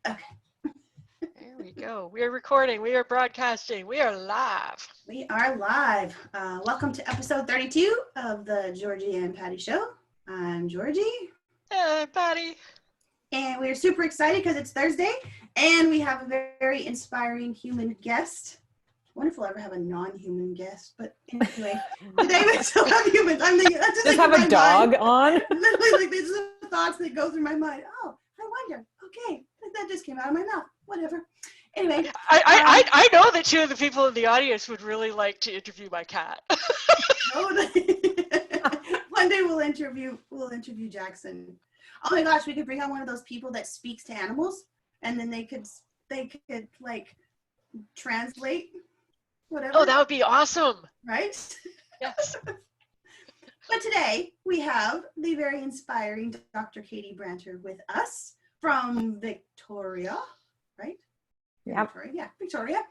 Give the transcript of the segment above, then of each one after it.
Okay. There we go. We are recording. We are broadcasting. We are live. We are live. Welcome to episode 32 of the Georgie and Patty Show. I'm Georgie. Hey, Patty. And we're super excited because it's Thursday and we have a very inspiring human guest. I wonder if we'll ever have a non-human guest, but anyway, today we still have humans. I'm thinking, that's just have a dog on. Literally, like these are the thoughts that go through my mind. Oh, I wonder. Okay, that just came out of my mouth. Whatever. Anyway, I know that two of the people in the audience would really like to interview my cat. One day we'll interview Jackson. Oh my gosh, we could bring on one of those people that speaks to animals, and then they could like translate whatever. Oh, that would be awesome. Right? Yes. But today we have the very inspiring Dr. Katie Branter with us from Victoria, right? Yeah. Victoria.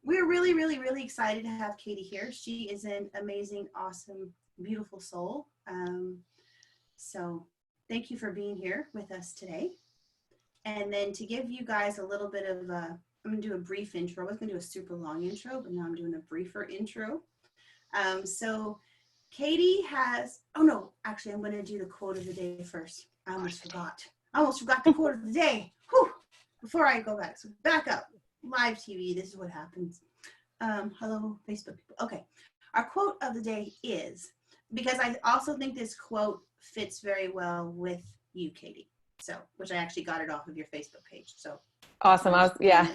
We're really, really, really excited to have Katie here. She is an amazing, awesome, beautiful soul. So thank you for being here with us today. And then to give you guys a little bit of I'm going to do a brief intro. I was going to do a super long intro, but now I'm doing a briefer intro. So Katie has, I'm going to do the quote of the day first. I almost forgot the quote of the day. Whew. Before I go back. So back up. Live TV, this is what happens. Hello, Facebook people. Okay. Our quote of the day is, because I also think this quote fits very well with you, Katie. So, which I actually got it off of your Facebook page. So awesome. Yeah.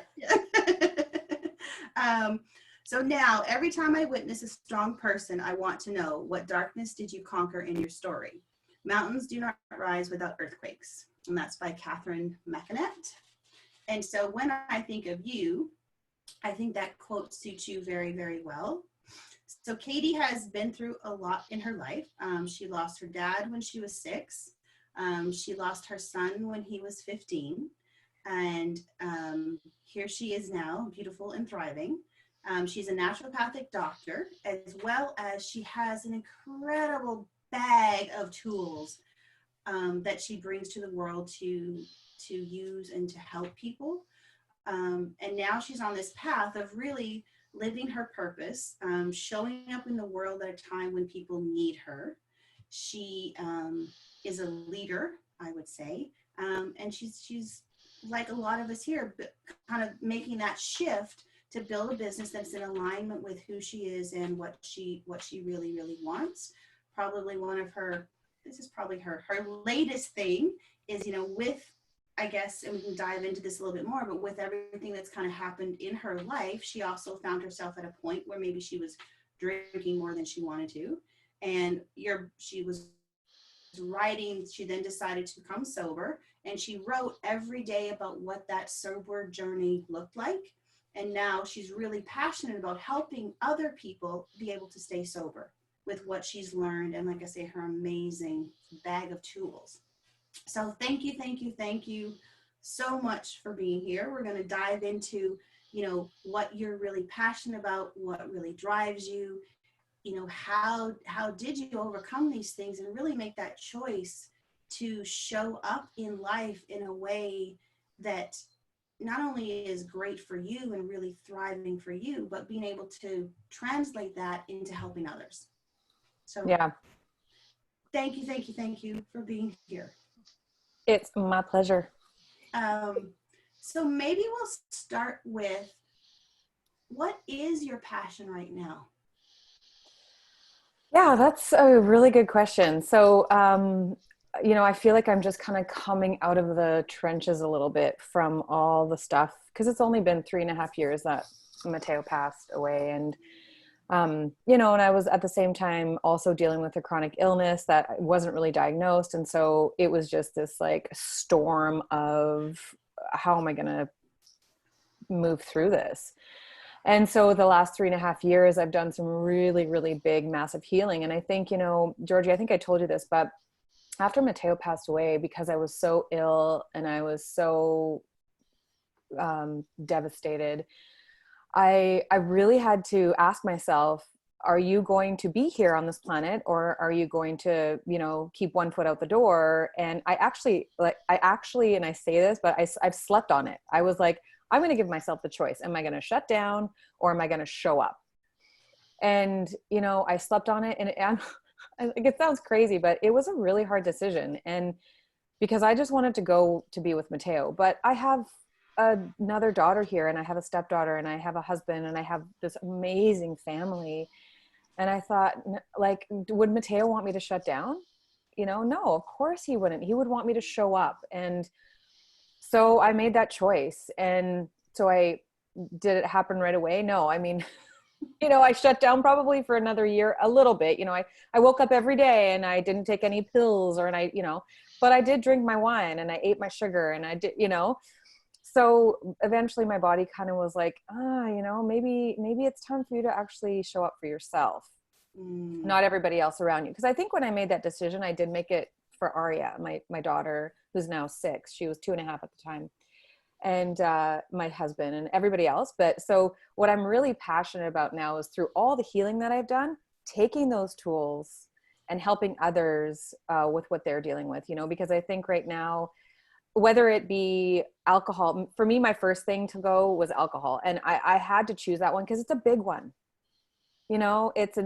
So now, every time I witness a strong person, I want to know, what darkness did you conquer in your story? Mountains do not rise without earthquakes. And that's by Catherine McKennett. And so when I think of you, I think that quote suits you very, very well. So Katie has been through a lot in her life. She lost her dad when she was 6. She lost her son when he was 15. And here she is now, beautiful and thriving. She's a naturopathic doctor, as well as she has an incredible bag of tools that she brings to the world to use and to help people. And now she's on this path of really living her purpose, showing up in the world at a time when people need her. She is a leader, I would say. And she's like a lot of us here, but kind of making that shift to build a business that's in alignment with who she is and what she really, really wants. Probably this is probably her latest thing is, with, I guess, and we can dive into this a little bit more, but with everything that's kind of happened in her life, she also found herself at a point where maybe she was drinking more than she wanted to. And she was writing, she then decided to become sober, and she wrote every day about what that sober journey looked like. And now she's really passionate about helping other people be able to stay sober with what she's learned. And like I say, her amazing bag of tools. So thank you so much for being here. We're going to dive into, what you're really passionate about, what really drives you, how did you overcome these things and really make that choice to show up in life in a way that not only is great for you and really thriving for you, but being able to translate that into helping others. So yeah, thank you for being here. It's my pleasure. So maybe we'll start with, what is your passion right now? Yeah, that's a really good question. So, I feel like I'm just kind of coming out of the trenches a little bit from all the stuff, because it's only been 3.5 years that Mateo passed away. And, and I was at the same time also dealing with a chronic illness that wasn't really diagnosed. And so it was just this like storm of, how am I going to move through this? And so the last 3.5 years, I've done some really, really big, massive healing. And I think, Georgie, I think I told you this, but after Mateo passed away, because I was so ill and I was so devastated, I really had to ask myself, are you going to be here on this planet, or are you going to, you know, keep one foot out the door? And I actually, and I say this, but I've slept on it. I was like, I'm going to give myself the choice. Am I going to shut down, or am I going to show up? And, you know, I slept on it, and it sounds crazy, but it was a really hard decision. And because I just wanted to go to be with Mateo, but I have another daughter here, and I have a stepdaughter, and I have a husband, and I have this amazing family. And I thought, like, would Mateo want me to shut down? You know, no, of course he wouldn't. He would want me to show up. And so I made that choice. And so did it happen right away? No, I mean, you know, I shut down probably for another year, a little bit. You know, I woke up every day, and I didn't take any pills, you know, but I did drink my wine, and I ate my sugar, and I did, you know. So eventually my body kind of was like, you know, maybe it's time for you to actually show up for yourself, not everybody else around you. Because I think when I made that decision, I did make it for Aria, my daughter, who's now 6. She was 2.5 at the time. And my husband and everybody else. But so what I'm really passionate about now is, through all the healing that I've done, taking those tools and helping others with what they're dealing with, you know, because I think right now, whether it be alcohol, for me, my first thing to go was alcohol. And I had to choose that one because it's a big one. You know, it's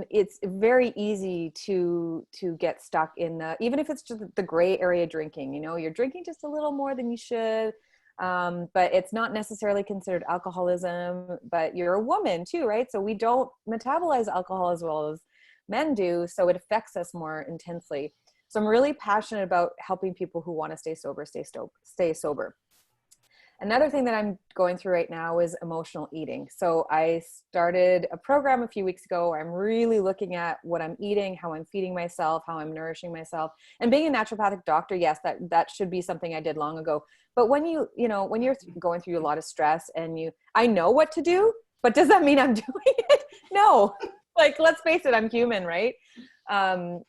very easy to get stuck in even if it's just the gray area drinking, you know, you're drinking just a little more than you should. But it's not necessarily considered alcoholism, but you're a woman too, right? So we don't metabolize alcohol as well as men do. So it affects us more intensely. So I'm really passionate about helping people who want to stay sober. Another thing that I'm going through right now is emotional eating. So I started a program a few weeks ago where I'm really looking at what I'm eating, how I'm feeding myself, how I'm nourishing myself. And being a naturopathic doctor, yes, that should be something I did long ago. But when you're going through a lot of stress, and I know what to do, but does that mean I'm doing it? No. Like, let's face it, I'm human, right?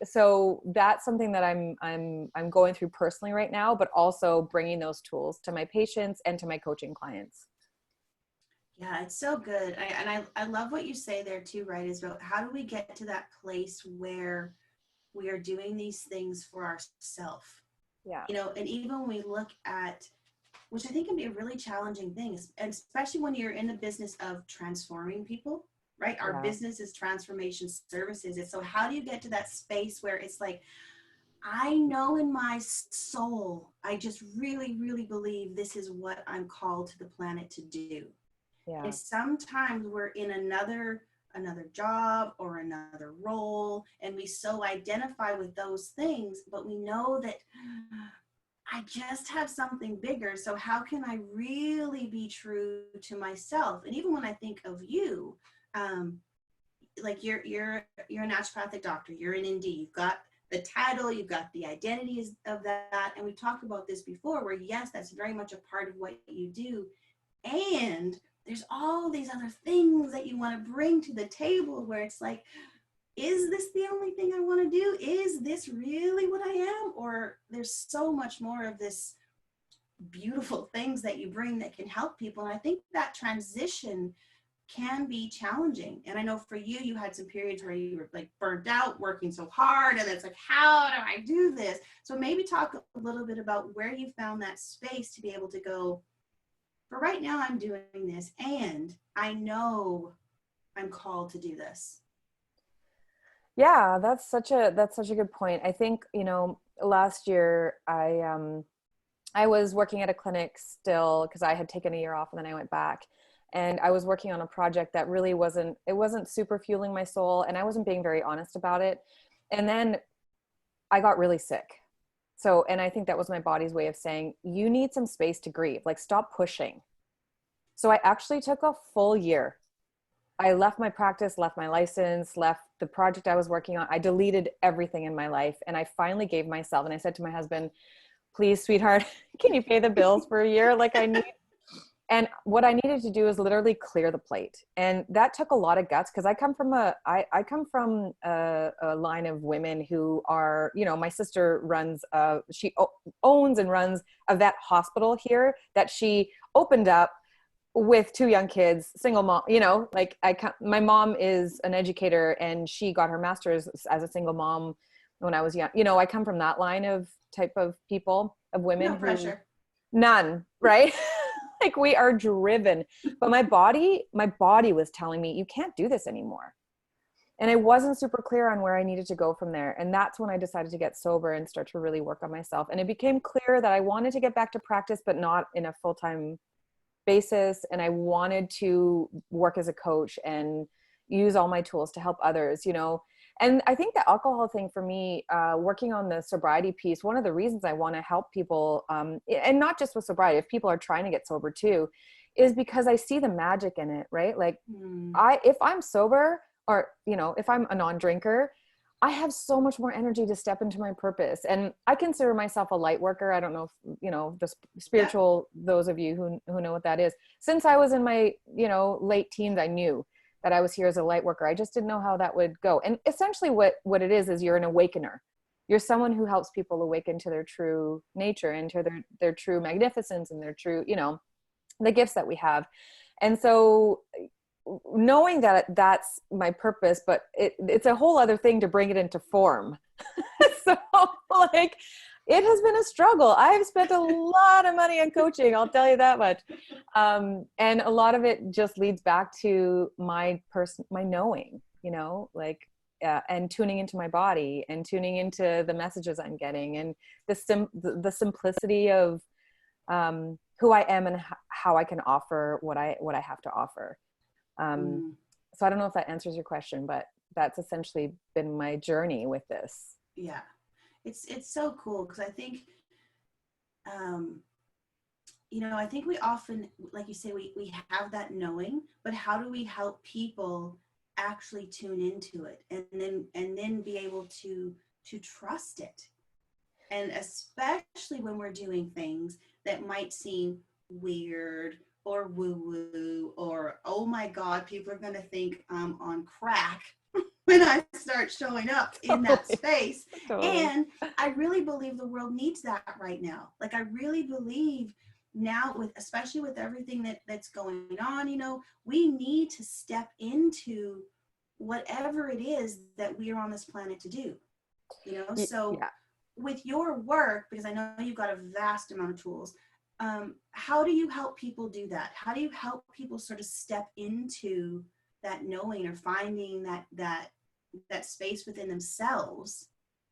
So that's something that I'm going through personally right now, but also bringing those tools to my patients and to my coaching clients. Yeah, it's so good. I love what you say there too, right? Is about how do we get to that place where we are doing these things for ourselves? Yeah. You know, and even when we look at, which I think can be a really challenging thing, and especially when you're in the business of transforming people, right? Our business is transformation services. And so how do you get to that space where it's like, I know in my soul, I just really, really believe this is what I'm called to the planet to do. Yeah. And sometimes we're in another job or another role, and we so identify with those things, but we know that I just have something bigger. So how can I really be true to myself? And even when I think of you, like you're a naturopathic doctor, you're an ND, you've got the title, you've got the identity of that. And we talked about this before, where yes, that's very much a part of what you do. And there's all these other things that you want to bring to the table, where it's like, is this the only thing I want to do? Is this really what I am? Or there's so much more of this beautiful things that you bring that can help people. And I think that transition can be challenging. And I know for you, you had some periods where you were like burnt out, working so hard, and it's like, how do I do this? So maybe talk a little bit about where you found that space to be able to go, for right now, I'm doing this, and I know I'm called to do this. Yeah, that's such a good point. I think, you know, last year I was working at a clinic still, because I had taken a year off and then I went back. And I was working on a project that really wasn't super fueling my soul, and I wasn't being very honest about it. And then I got really sick. So, and I think that was my body's way of saying, you need some space to grieve, like stop pushing. So I actually took a full year. I left my practice, left my license, left the project I was working on. I deleted everything in my life. And I finally gave myself, and I said to my husband, please, sweetheart, can you pay the bills for a year? Like I need. And what I needed to do is literally clear the plate. And that took a lot of guts, because I come from a line of women who are, you know, my sister runs, she owns and runs a vet hospital here that she opened up with 2 young kids, single mom, you know, like my mom is an educator and she got her master's as a single mom when I was young. You know, I come from that line of type of people, of women No pressure. None, right? Like we are driven, but my body was telling me you can't do this anymore. And I wasn't super clear on where I needed to go from there. And that's when I decided to get sober and start to really work on myself. And it became clear that I wanted to get back to practice, but not in a full-time basis. And I wanted to work as a coach and use all my tools to help others, you know. And I think the alcohol thing for me, working on the sobriety piece, one of the reasons I want to help people, and not just with sobriety, if people are trying to get sober too, is because I see the magic in it, right? Like if I'm sober, or, you know, if I'm a non-drinker, I have so much more energy to step into my purpose. And I consider myself a light worker. I don't know if, you know, the spiritual, those of you who know what that is. Since I was in my, you know, late teens, I knew that I was here as a light worker. I just didn't know how that would go. And essentially what it is you're an awakener. You're someone who helps people awaken to their true nature and to their true magnificence and their true, you know, the gifts that we have. And so knowing that that's my purpose, but it's a whole other thing to bring it into form. So like, it has been a struggle. I've spent a lot of money on coaching, I'll tell you that much. And a lot of it just leads back to my knowing, you know, like, and tuning into my body and tuning into the messages I'm getting, and the simplicity of who I am and how I can offer what I have to offer. So I don't know if that answers your question, but that's essentially been my journey with this. Yeah. It's so cool because I think, you know, I think we often, like you say, we have that knowing, but how do we help people actually tune into it and then be able to trust it? And especially when we're doing things that might seem weird or woo-woo or, oh my God, people are going to think I'm on crack when I start showing up in that space. And I really believe the world needs that right now. Like, I really believe now, especially with everything that's going on, you know, we need to step into whatever it is that we are on this planet to do, you know? So with your work, because I know you've got a vast amount of tools, how do you help people do that? How do you help people sort of step into that knowing or finding that space within themselves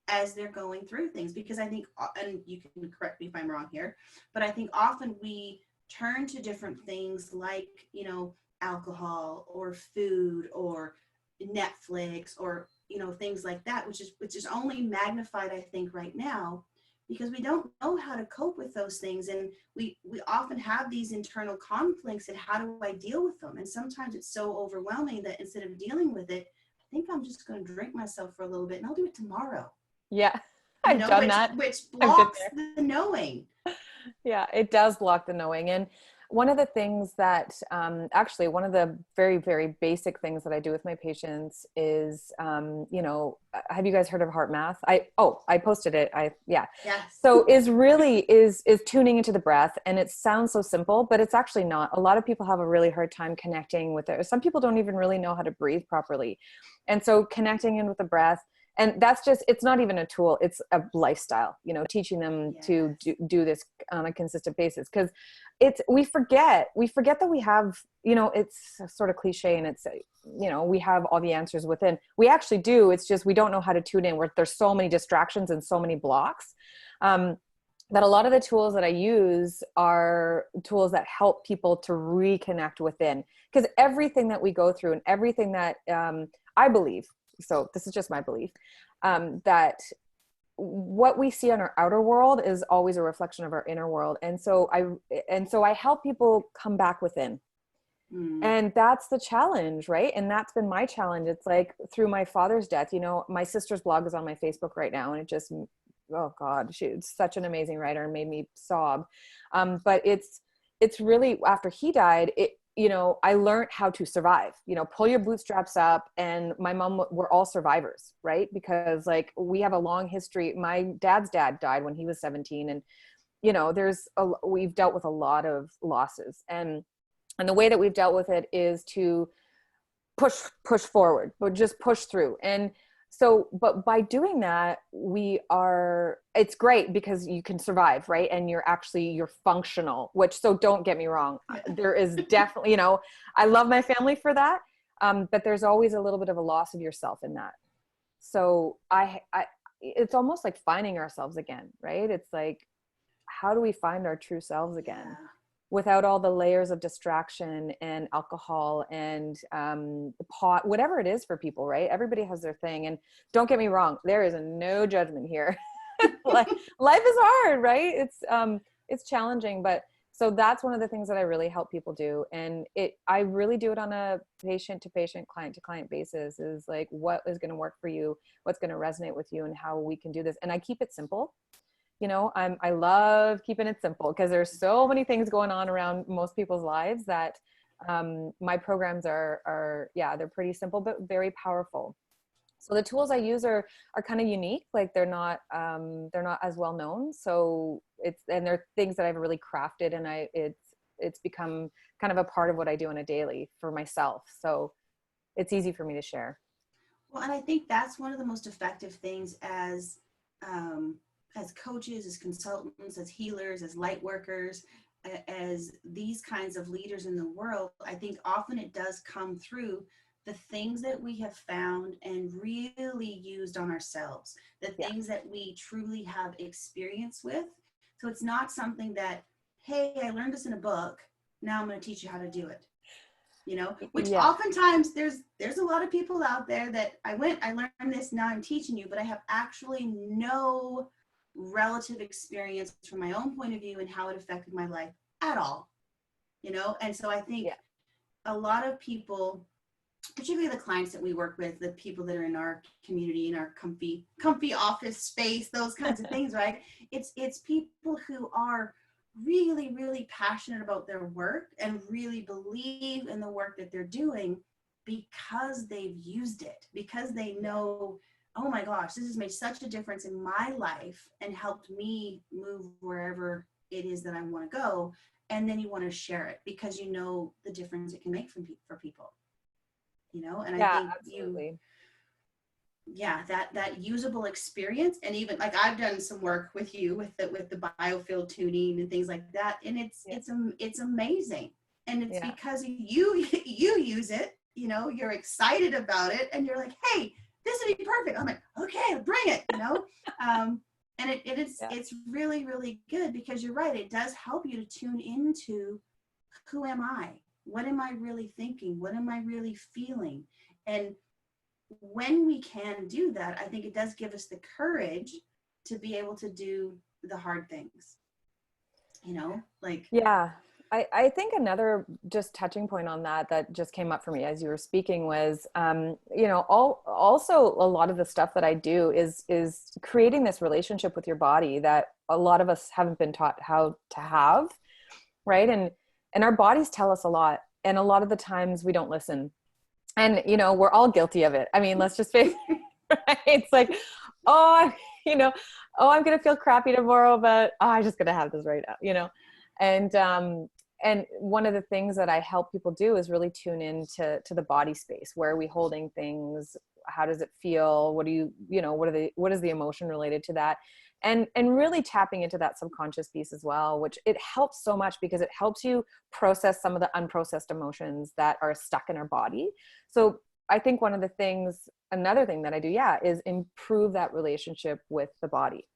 as they're going through things? Because I think, and you can correct me if I'm wrong here, but I think often we turn to different things like, you know, alcohol or food or Netflix or, you know, things like that, which is only magnified, I think, right now, because we don't know how to cope with those things. And we often have these internal conflicts, and how do I deal with them? And sometimes it's so overwhelming that instead of dealing with it, I think I'm just going to drink myself for a little bit and I'll do it tomorrow. Yeah, I've done that. Which blocks the knowing. Yeah, it does block the knowing. And one of the things that, actually one of the very, very basic things that I do with my patients is, you know, have you guys heard of HeartMath? I posted it. Yes. So is tuning into the breath. And it sounds so simple, but it's actually not. A lot of people have a really hard time connecting with it. Some people don't even really know how to breathe properly. And so connecting in with the breath, and that's just, it's not even a tool, it's a lifestyle, you know, teaching them to do this on a consistent basis. Because we forget that we have, you know, it's sort of cliche and it's, you know, we have all the answers within. We actually do. It's just, we don't know how to tune in, where there's so many distractions and so many blocks, that a lot of the tools that I use are tools that help people to reconnect within. Because everything that we go through and everything that, I believe, so this is just my belief, that what we see on our outer world is always a reflection of our inner world. And so I help people come back within. And that's the challenge, right? And that's been my challenge. It's like through my father's death, you know, my sister's blog is on my Facebook right now. And it just, oh God, she's such an amazing writer and made me sob. But it's really, after he died, you know, I learned how to survive, you know, pull your bootstraps up. And my mom, we're all survivors, right? Because like, we have a long history. My dad's dad died when he was 17. And, you know, we've dealt with a lot of losses. And And the way that we've dealt with it is to push forward, but just push through. And so, but by doing that, it's great because you can survive, right? And you're functional, which, so don't get me wrong. There is definitely, I love my family for that. But there's always a little bit of a loss of yourself in that. So it's almost like finding ourselves again, right? It's like, how do we find our true selves again? Without all the layers of distraction and alcohol and the pot, whatever it is for people, right? Everybody has their thing. And don't get me wrong, there is no judgment here. Like, life is hard, right? It's challenging, but so that's one of the things that I really help people do. And I really do it on a patient to patient, client to client basis, is like, what is going to work for you? What's going to resonate with you, and how we can do this. And I keep it simple. I love keeping it simple because there's so many things going on around most people's lives that my programs are they're pretty simple, but very powerful. So the tools I use are kind of unique. Like, they're not as well known. So they're things that I've really crafted, and it's become kind of a part of what I do on a daily for myself. So it's easy for me to share. Well, and I think that's one of the most effective things as coaches, as consultants, as healers, as light workers, as these kinds of leaders in the world. I think often it does come through the things that we have found and really used on ourselves, the things that we truly have experience with. So it's not something that, hey, I learned this in a book, now I'm going to teach you how to do it. Which oftentimes there's a lot of people out there that I learned this, now I'm teaching you, but I have actually no relative experience from my own point of view and how it affected my life at all. And so I think a lot of people, particularly the clients that we work with, the people that are in our community, in our comfy office space, those kinds of things, right? It's people who are really, really passionate about their work and really believe in the work that they're doing because they've used it, because they know, oh my gosh, this has made such a difference in my life and helped me move wherever it is that I want to go. And then you want to share it because you know the difference it can make for people. And I think absolutely. that usable experience. And even like, I've done some work with you with the biofield tuning and things like that, and it's amazing. And it's because you use it, you're excited about it, and you're like, hey, this would be perfect. I'm like, okay, bring it, and it's really, really good, because you're right, it does help you to tune into, who am I? What am I really thinking? What am I really feeling? And when we can do that, I think it does give us the courage to be able to do the hard things, I think another just touching point on that just came up for me as you were speaking was, also a lot of the stuff that I do is creating this relationship with your body that a lot of us haven't been taught how to have, right? And our bodies tell us a lot, and a lot of the times we don't listen. And, we're all guilty of it. I mean, let's just face it, right? It's like, I'm going to feel crappy tomorrow, but I'm just going to have this right now, And one of the things that I help people do is really tune into the body space. Where are we holding things? How does it feel? What is the emotion related to that? And really tapping into that subconscious piece as well, which it helps so much because it helps you process some of the unprocessed emotions that are stuck in our body. So I think another thing that I do, is improve that relationship with the body.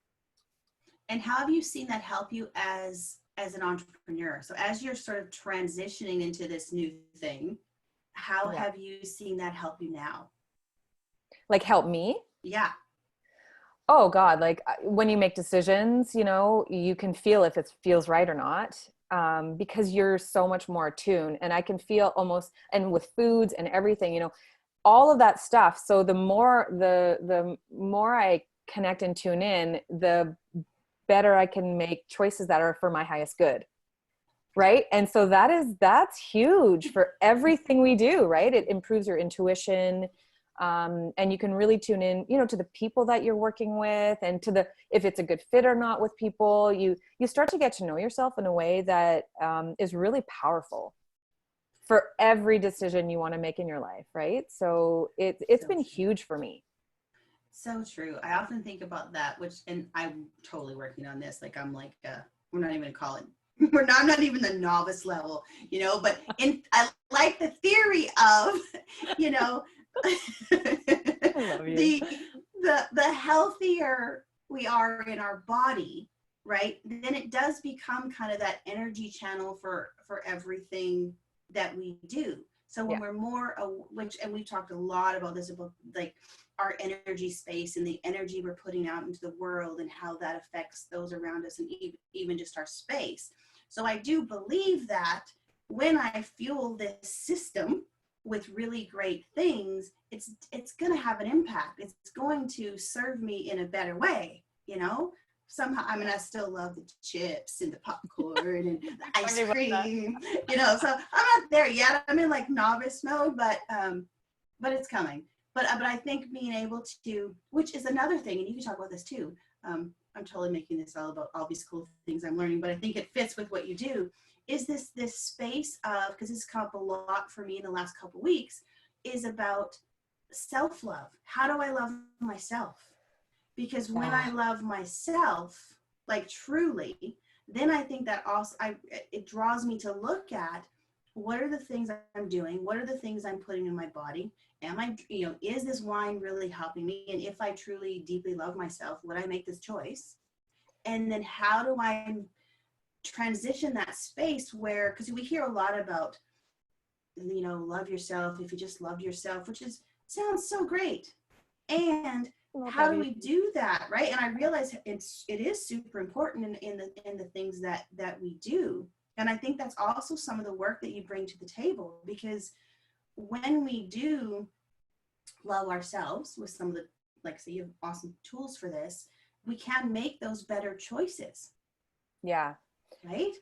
And how have you seen that help you as an entrepreneur? So as you're sort of transitioning into this new thing, how have you seen that help you now? Like, help me? Yeah. Oh God, like when you make decisions, you can feel if it feels right or not, because you're so much more attuned. And I can feel almost, and with foods and everything, all of that stuff. So the more I connect and tune in, the better I can make choices that are for my highest good. Right. And so that's huge for everything we do, right? It improves your intuition. And you can really tune in, to the people that you're working with, and to if it's a good fit or not with people. You start to get to know yourself in a way that is really powerful. for every decision you want to make in your life, right? So it's So been true. huge for me. So true. I often think about that, and I'm totally working on this. Like I'm like, we're not even gonna call it. I'm not even the novice level, but I like the theory of, you know, I love you. the healthier we are in our body, right? Then it does become kind of that energy channel for everything that we do. So when Yeah. we're more, and we've talked a lot about this, about like our energy space and the energy we're putting out into the world and how that affects those around us and even just our space. So I do believe that when I fuel this system with really great things, it's going to have an impact. It's going to serve me in a better way, Somehow, I mean, I still love the chips and the popcorn and the ice cream, so I'm not there yet. I'm in like novice mode, but it's coming. But I think being able to, which is another thing, and you can talk about this too. I'm totally making this all about all these cool things I'm learning, but I think it fits with what you do. Is this space of, because this has come up a lot for me in the last couple of weeks, is about self-love. How do I love myself? Because when I love myself, like truly, then I think that also it draws me to look at what are the things I'm doing? What are the things I'm putting in my body? Am I, is this wine really helping me? And if I truly deeply love myself, would I make this choice? And then how do I transition that space where, because we hear a lot about, love yourself, if you just loved yourself, which sounds so great. And how do we do that, right? And I realize it is super important in the things that we do. And I think that's also some of the work that you bring to the table, because when we do love ourselves with some of the, like, say, you have awesome tools for this, we can make those better choices. Yeah. Right?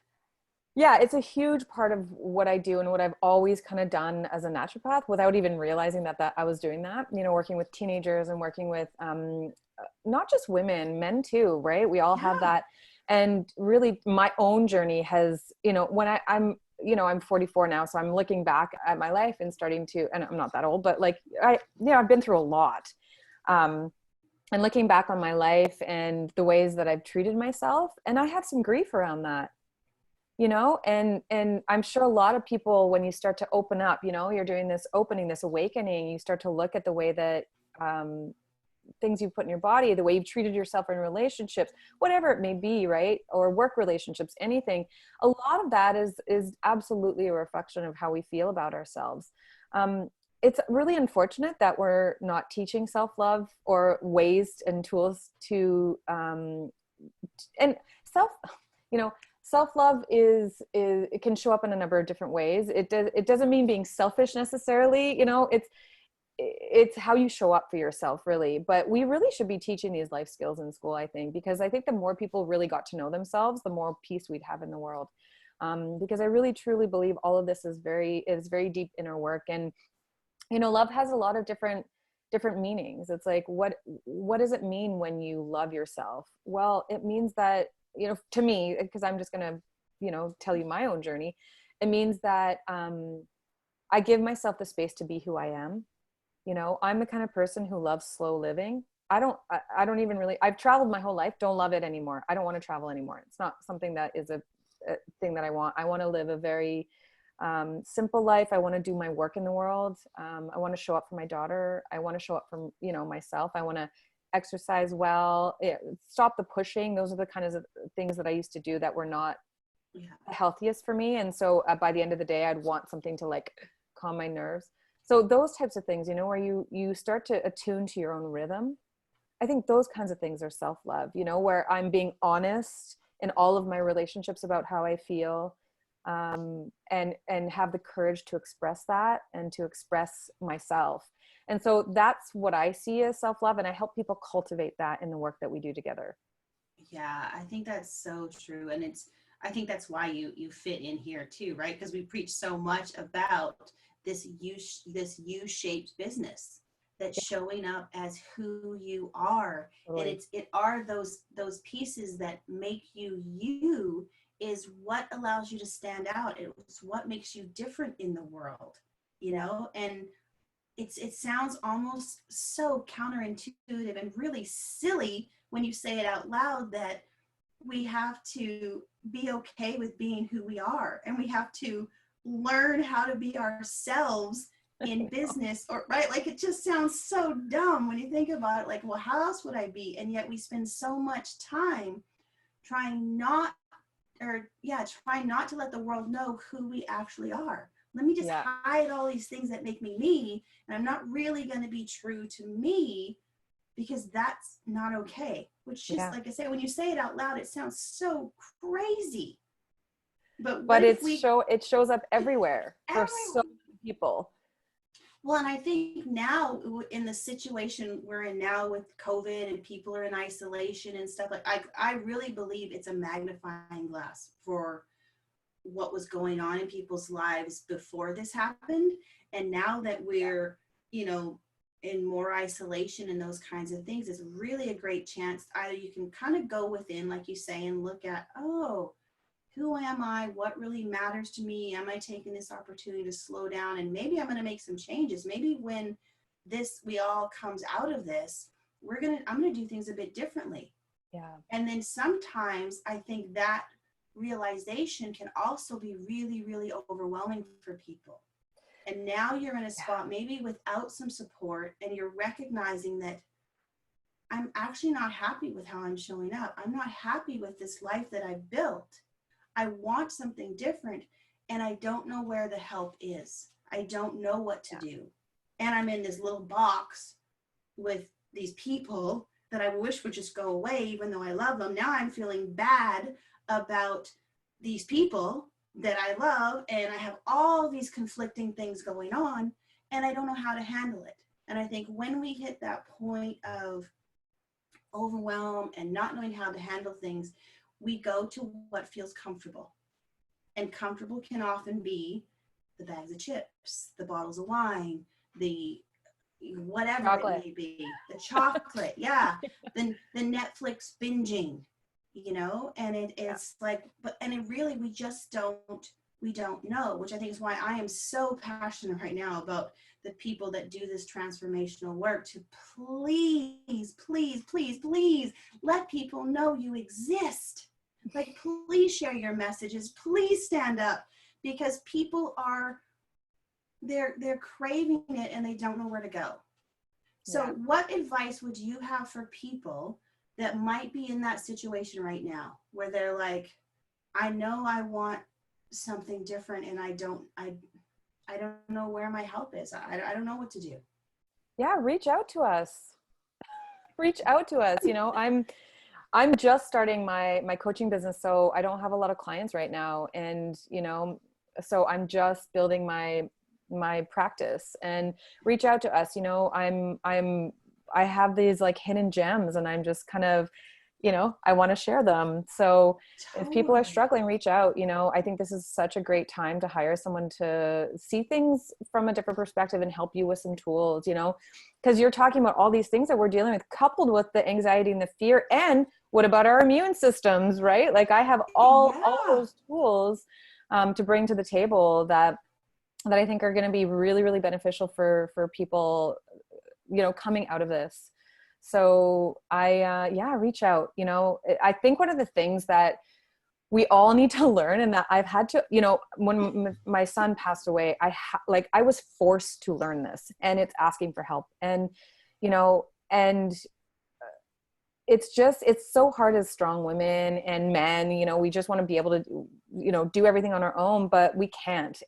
Yeah, it's a huge part of what I do and what I've always kind of done as a naturopath without even realizing that I was doing that, working with teenagers and working with not just women, men too, right? We all have that. And really my own journey has, when I'm 44 now, so I'm looking back at my life and starting to, and I'm not that old, but like I've been through a lot. And looking back on my life and the ways that I've treated myself, and I have some grief around that. And I'm sure a lot of people, when you start to open up, you're doing this opening, this awakening, you start to look at the way that things you've put in your body, the way you've treated yourself in relationships, whatever it may be, right? Or work relationships, anything. A lot of that is absolutely a reflection of how we feel about ourselves. It's really unfortunate that we're not teaching self-love or ways and tools to, and self-love is it can show up in a number of different ways. It doesn't mean being selfish necessarily, it's how you show up for yourself, really. But we really should be teaching these life skills in school, I think, because I think the more people really got to know themselves, the more peace we'd have in the world. Because I really truly believe all of this is very deep inner work. And love has a lot of different meanings. It's like, what does it mean when you love yourself? Well, it means that, to me, because I'm just going to, tell you my own journey. It means that I give myself the space to be who I am. I'm the kind of person who loves slow living. I don't even really, I've traveled my whole life, don't love it anymore. I don't want to travel anymore. It's not something that is a thing that I want. I want to live a very simple life. I want to do my work in the world. I want to show up for my daughter. I want to show up for, myself. I want to exercise well, stop the pushing. Those are the kinds of things that I used to do that were not the healthiest for me. And so by the end of the day, I'd want something to like calm my nerves. So those types of things, where you start to attune to your own rhythm. I think those kinds of things are self-love, where I'm being honest in all of my relationships about how I feel, and have the courage to express that and to express myself. And so that's what I see as self-love. And I help people cultivate that in the work that we do together. Yeah, I think that's so true. And I think that's why you fit in here too, right? Because we preach so much about this U-shaped business, that's showing up as who you are. Totally. And it are those pieces that make you you, is what allows you to stand out. It's what makes you different in the world, you know? And it sounds almost so counterintuitive and really silly when you say it out loud, that we have to be okay with being who we are, and we have to learn how to be ourselves in business, or right, like it just sounds so dumb when you think about it, like, well, how else would I be? And yet we spend so much time trying not to let the world know who we actually are. Let me just hide all these things that make me me, and I'm not really going to be true to me, because that's not okay. Which just, like I say, when you say it out loud, it sounds so crazy. But it shows up everywhere for so many people. Well, and I think now in the situation we're in now with COVID and people are in isolation and stuff, like I really believe it's a magnifying glass for what was going on in people's lives before this happened. And now that we're, you know, in more isolation and those kinds of things, it's really a great chance. Either you can kind of go within, like you say, and look at, oh, who am I? What really matters to me? Am I taking this opportunity to slow down? And maybe I'm going to make some changes. Maybe when we all comes out of this, I'm going to do things a bit differently. Yeah. And then sometimes I think that realization can also be really, really overwhelming for people. And now you're in a spot maybe without some support, and you're recognizing that I'm actually not happy with how I'm showing up. I'm not happy with this life that I've built. I want something different, and I don't know where the help is. I don't know what to do. And I'm in this little box with these people that I wish would just go away, even though I love them. Now I'm feeling bad about these people that I love, and I have all these conflicting things going on, and I don't know how to handle it. And I think when we hit that point of overwhelm and not knowing how to handle things, we go to what feels comfortable. And comfortable can often be the bags of chips, the bottles of wine, the whatever chocolate. It may be, the chocolate, the Netflix binging, you know, and it's like, and it really, we don't know, which I think is why I am so passionate right now about the people that do this transformational work, to please, please, please, please let people know you exist. Like, please share your messages, please stand up, because people they're craving it and they don't know where to go. So what advice would you have for people that might be in that situation right now, where they're like, I know I want something different, and I don't know where my help is. I don't know what to do. Yeah, reach out to us. Reach out to us. You know, I'm just starting my coaching business, so I don't have a lot of clients right now, and you know, so I'm just building my practice. And reach out to us. You know, I have these like hidden gems, and I'm just kind of, you know, I want to share them. So if people are struggling, reach out. You know, I think this is such a great time to hire someone to see things from a different perspective and help you with some tools, you know, because you're talking about all these things that we're dealing with, coupled with the anxiety and the fear. And what about our immune systems, right? Like, I have all those tools to bring to the table that I think are going to be really, really beneficial for people, you know, coming out of this. So reach out. You know, I think one of the things that we all need to learn, and that I've had to, you know, when my son passed away, I was forced to learn this, and it's asking for help. And, you know, and it's so hard as strong women and men, you know, we just want to be able to, you know, do everything on our own, but we can't.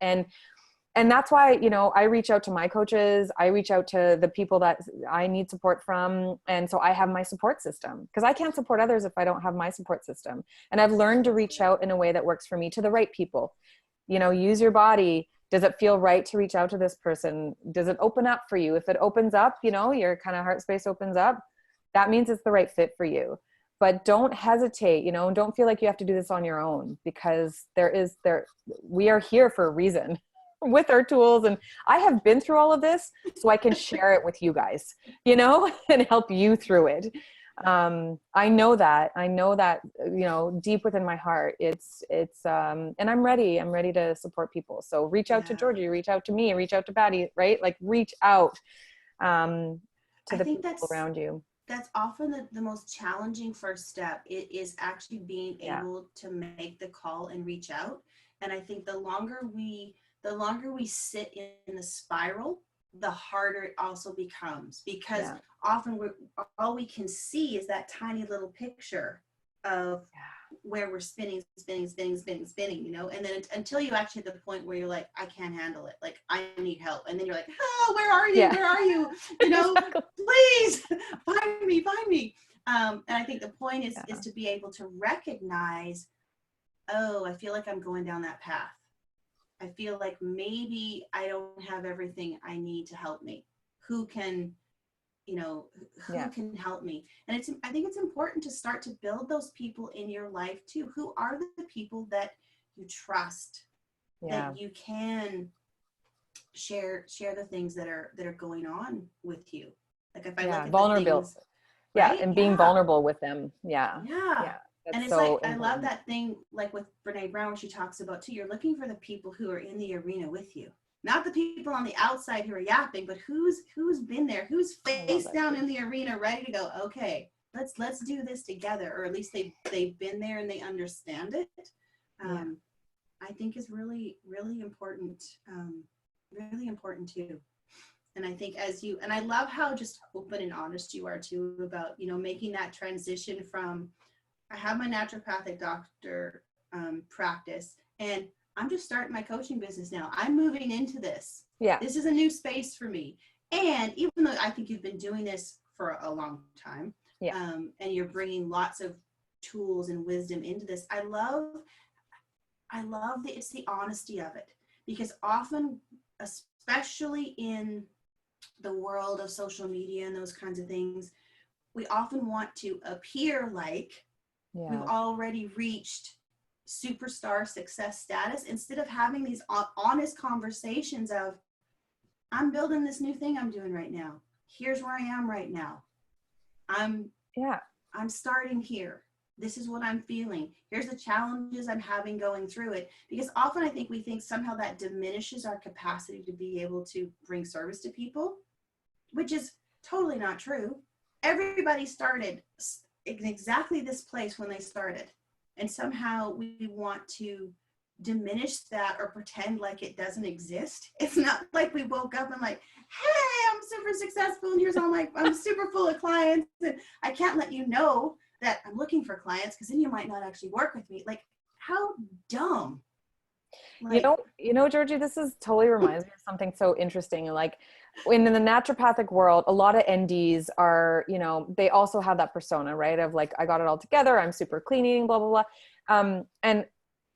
And that's why, you know, I reach out to my coaches. I reach out to the people that I need support from. And so I have my support system, because I can't support others if I don't have my support system. And I've learned to reach out in a way that works for me, to the right people. You know, use your body. Does it feel right to reach out to this person? Does it open up for you? If it opens up, you know, your kind of heart space opens up, that means it's the right fit for you. But don't hesitate, you know, don't feel like you have to do this on your own, because we are here for a reason with our tools. And I have been through all of this, so I can share it with you guys, you know, and help you through it. I know that, deep within my heart, it's, and I'm ready to support people. So reach out to Georgie, reach out to me, reach out to Patty, right? Like reach out, to the people around you. That's often the most challenging first step. It is actually being able to make the call and reach out. And I think the longer we sit in the spiral, the harder it also becomes, because often all we can see is that tiny little picture of where we're spinning, you know, and then until you actually hit the point where you're like, I can't handle it. Like, I need help. And then you're like, oh, where are you? Where are you? You know, please find me. And I think the point is to be able to recognize, oh, I feel like I'm going down that path. I feel like maybe I don't have everything I need to help me. Who can, who can help me? And I think it's important to start to build those people in your life too. Who are the people that you trust, that you can share the things that are going on with you. Like if I look at vulnerable, the things, right? and being vulnerable with them. And it's so like, important. I love that thing, like with Brene Brown, where she talks about too, you're looking for the people who are in the arena with you, not the people on the outside who are yapping, but who's been there, who's face down in the arena, ready to go, okay, let's do this together. Or at least they've been there and they understand it. I think is really, really important, too. And I think and I love how just open and honest you are too about, making that transition from, I have my naturopathic doctor practice, and I'm just starting my coaching business now. I'm moving into this. This is a new space for me. And even though I think you've been doing this for a long time, and you're bringing lots of tools and wisdom into this, I love that it's the honesty of it, because often, especially in the world of social media and those kinds of things, we often want to appear like we've already reached superstar success status, instead of having these honest conversations of, I'm building this new thing I'm doing right now. Here's where I am right now. I'm starting here. This is what I'm feeling. Here's the challenges I'm having going through it. Because often I think we think somehow that diminishes our capacity to be able to bring service to people, which is totally not true. Everybody started in exactly this place when they started. And somehow we want to diminish that or pretend like it doesn't exist. It's not like we woke up and like, hey, I'm super successful and here's all I'm super full of clients, and I can't let you know that I'm looking for clients because then you might not actually work with me. Like, how dumb. Like, Georgie, this is totally reminds me of something so interesting. Like in the naturopathic world, a lot of NDs are, they also have that persona, right? Of like, I got it all together. I'm super clean eating, blah, blah, blah. And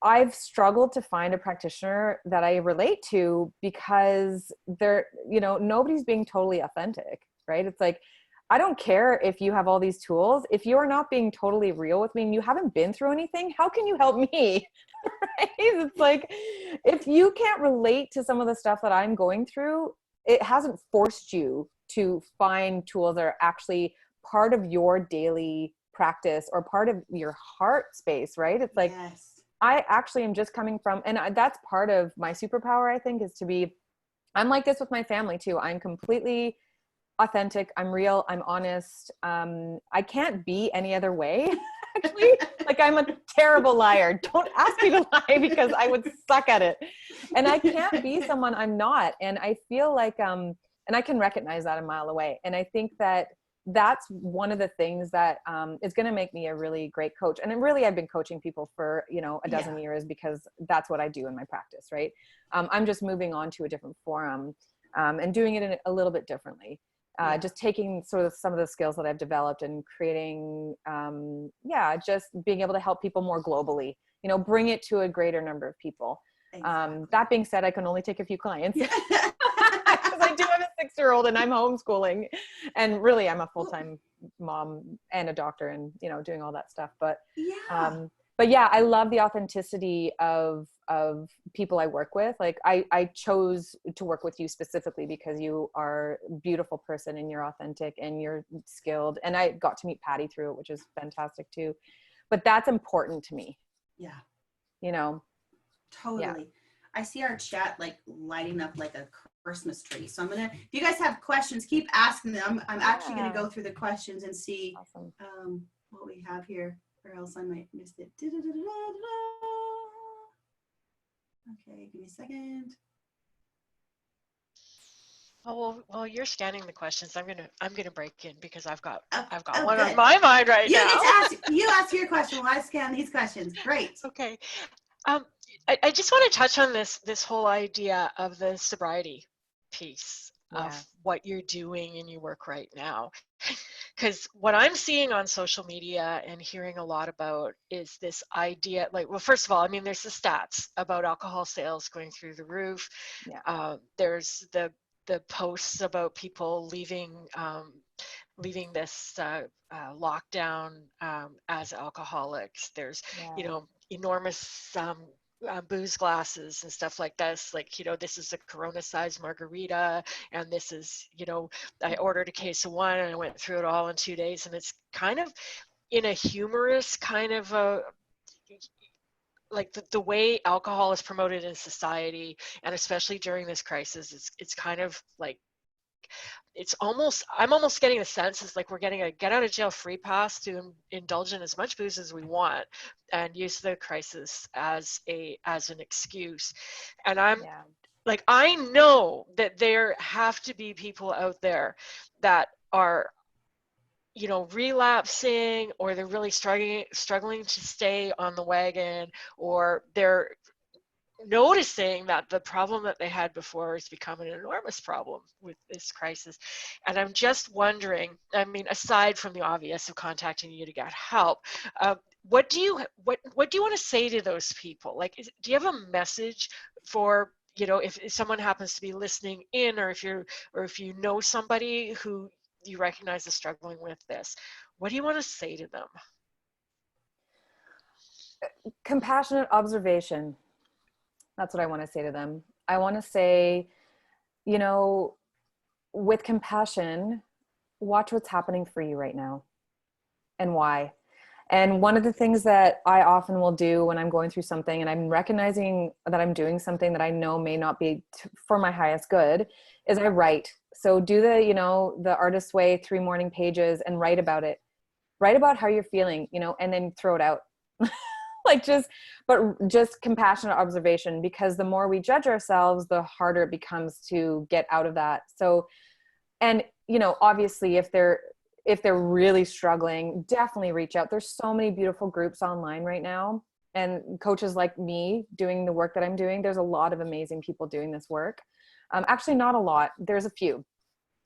I've struggled to find a practitioner that I relate to, because they're, nobody's being totally authentic, right? It's like, I don't care if you have all these tools. If you're not being totally real with me and you haven't been through anything, how can you help me? Right? It's like, if you can't relate to some of the stuff that I'm going through, it hasn't forced you to find tools that are actually part of your daily practice or part of your heart space, right? It's like, I actually am just coming from, and that's part of my superpower, I think, is to be, I'm like this with my family too. I'm completely authentic. I'm real. I'm honest. I can't be any other way. Actually, like, I'm a terrible liar. Don't ask me to lie because I would suck at it. And I can't be someone I'm not. And I feel like, and I can recognize that a mile away. And I think that that's one of the things that is going to make me a really great coach. And really, I've been coaching people for, a dozen years, because that's what I do in my practice, right? I'm just moving on to a different forum and doing it a little bit differently. Just taking sort of some of the skills that I've developed and creating, just being able to help people more globally, bring it to a greater number of people. Exactly. That being said, I can only take a few clients because I do have a 6-year-old and I'm homeschooling, and really I'm a full-time mom and a doctor and, doing all that stuff. But yeah, I love the authenticity of of people I work with. Like I chose to work with you specifically because you are a beautiful person and you're authentic and you're skilled. And I got to meet Patty through it, which is fantastic too. But that's important to me. Yeah. You know? Totally. Yeah. I see our chat like lighting up like a Christmas tree. So I'm gonna, if you guys have questions, keep asking them. I'm actually gonna go through the questions and see Awesome. what we have here, or else I might miss it. Okay, give me a second. Oh, well, while you're scanning the questions, I'm gonna break in because I've got one good. on my mind right You now. get to ask. You ask your question while I scan these questions. Great. Okay. I just want to touch on this whole idea of the sobriety piece of what you're doing in your work right now. Because what I'm seeing on social media and hearing a lot about is this idea, like, well, first of all, I mean, there's the stats about alcohol sales going through the roof. Yeah. There's the posts about people leaving this lockdown as alcoholics. There's, you know, enormous booze glasses and stuff like this. Like, you know, this is a Corona-sized margarita, and this is, you know, I ordered a case of wine and I went through it all in 2 days. And it's kind of in a humorous kind of a, like the way alcohol is promoted in society, and especially during this crisis, it's kind of like, I'm almost getting the sense it's like we're getting a get out of jail free pass to indulge in as much booze as we want and use the crisis as an excuse. And I'm like, I know that there have to be people out there that are, you know, relapsing, or they're really struggling to stay on the wagon, or they're noticing that the problem that they had before has become an enormous problem with this crisis. And I'm just wondering, I mean, aside from the obvious of contacting you to get help, what do you want to say to those people? Like, do you have a message for, you know, if someone happens to be listening in, or if you know somebody who you recognize is struggling with this, what do you want to say to them? Compassionate observation. That's what I want to say to them. I want to say, you know, with compassion, watch what's happening for you right now and why. And one of the things that I often will do when I'm going through something and I'm recognizing that I'm doing something that I know may not be for my highest good is I write. So do the, you know, the artist's way, 3 morning pages, and write about it. Write about how you're feeling, you know, and then throw it out. Like just compassionate observation, because the more we judge ourselves, the harder it becomes to get out of that. So, and, you know, obviously if they're really struggling, definitely reach out. There's so many beautiful groups online right now, and coaches like me doing the work that I'm doing. There's a lot of amazing people doing this work. Actually, not a lot. There's a few,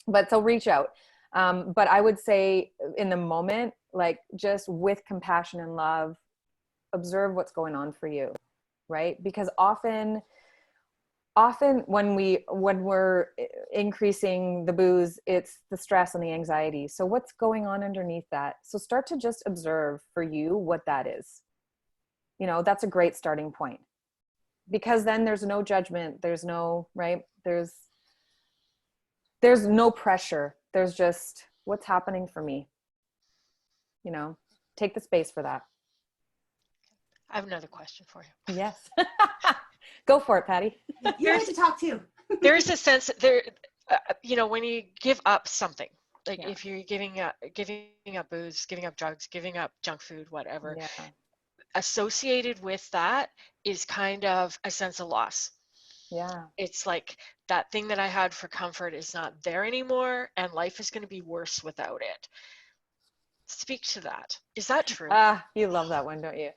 but so reach out. But I would say in the moment, like, just with compassion and love, observe what's going on for you, right? Because often when we're increasing the booze, it's the stress and the anxiety. So what's going on underneath that? So start to just observe for you what that is. You know, that's a great starting point, because then there's no judgment. There's no, right? There's no pressure. There's just what's happening for me. You know, take the space for that. I have another question for you. Yes. Go for it, Patty. You need to talk too. There's a sense there, you know, when you give up something, like if you're giving up booze, giving up drugs, giving up junk food, whatever, associated with that is kind of a sense of loss. Yeah. It's like that thing that I had for comfort is not there anymore, and life is going to be worse without it. Speak to that. Is that true? You love that one, don't you?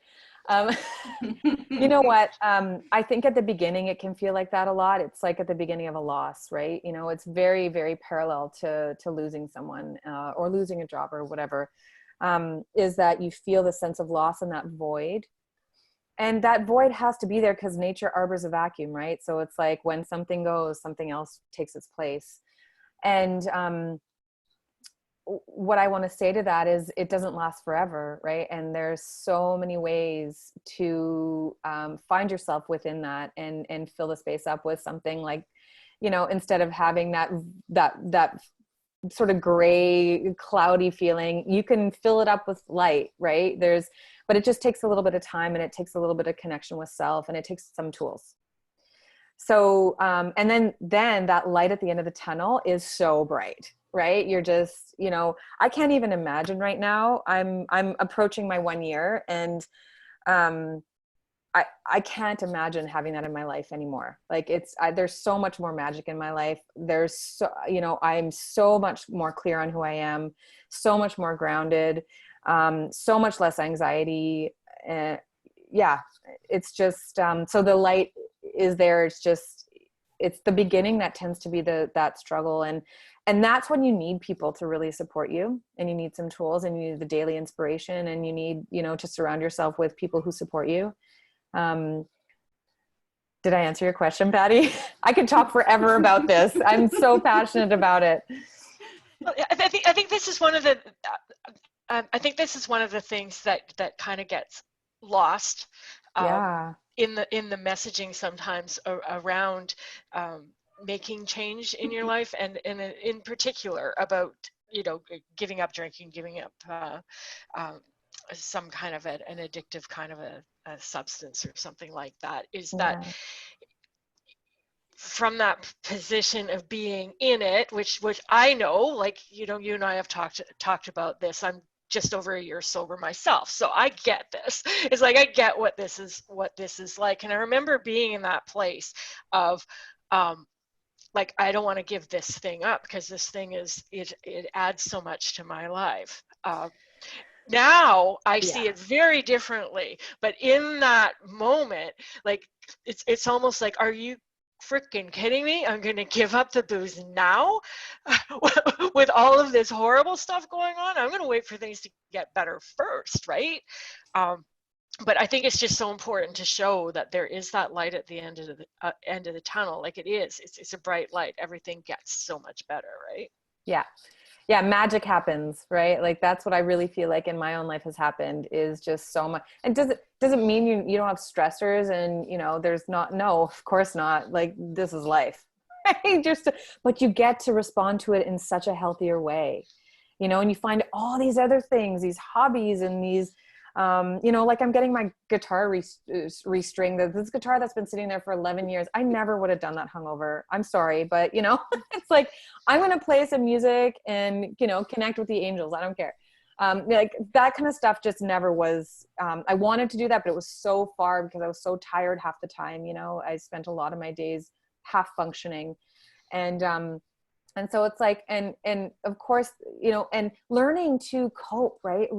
You know what? I think at the beginning it can feel like that a lot. It's like at the beginning of a loss, right? You know, it's very, very parallel to losing someone or losing a job or whatever, is that you feel the sense of loss and that void. And that void has to be there because nature arbors a vacuum, right? So it's like when something goes, something else takes its place. And what I want to say to that is it doesn't last forever, right? And there's so many ways to find yourself within that and fill the space up with something like, you know, instead of having that sort of gray, cloudy feeling, you can fill it up with light, right? But it just takes a little bit of time, and it takes a little bit of connection with self, and it takes some tools. So, and then that light at the end of the tunnel is so bright, right? You're just, you know, I can't even imagine right now. I'm approaching my 1 year, and I can't imagine having that in my life anymore. Like there's so much more magic in my life. There's so, you know, I'm so much more clear on who I am, so much more grounded, so much less anxiety. Yeah, it's just, so the light is there. It's the beginning that tends to be that struggle. And that's when you need people to really support you, and you need some tools, and you need the daily inspiration, and you need, you know, to surround yourself with people who support you. Did I answer your question, Patty? I could talk forever about this. I'm so passionate about it. Well, I think this is one of the I think this is one of the things that kind of gets lost in the messaging sometimes around making change in your life, and in particular about, you know, giving up drinking, giving up some kind of an addictive kind of a substance or something like that, is that from that position of being in it, which I know, like, you know, you and I have talked about this. I'm just over a year sober myself, so I get this. It's like I get what this is like. And I remember being in that place of like, I don't want to give this thing up, because this thing it adds so much to my life. Now I see it very differently, but in that moment, like, it's almost like, are you freaking kidding me? I'm going to give up the booze now with all of this horrible stuff going on? I'm going to wait for things to get better first, right? But I think it's just so important to show that there is that light at the end of the tunnel. Like, it's a bright light. Everything gets so much better, right? Yeah, magic happens, right? Like, that's what I really feel like in my own life has happened, is just so much. And doesn't mean you don't have stressors, and, you know, no, of course not. Like, this is life, right? But you get to respond to it in such a healthier way, you know, and you find all these other things, these hobbies, and these, you know, like, I'm getting my guitar restringed. This guitar that's been sitting there for 11 years. I never would have done that hungover. I'm sorry, but, you know, it's like, I'm going to play some music and, you know, connect with the angels. I don't care. Like, that kind of stuff just never was, I wanted to do that, but it was so far, because I was so tired half the time. You know, I spent a lot of my days half functioning, and so it's like, and of course, you know, and learning to cope, right?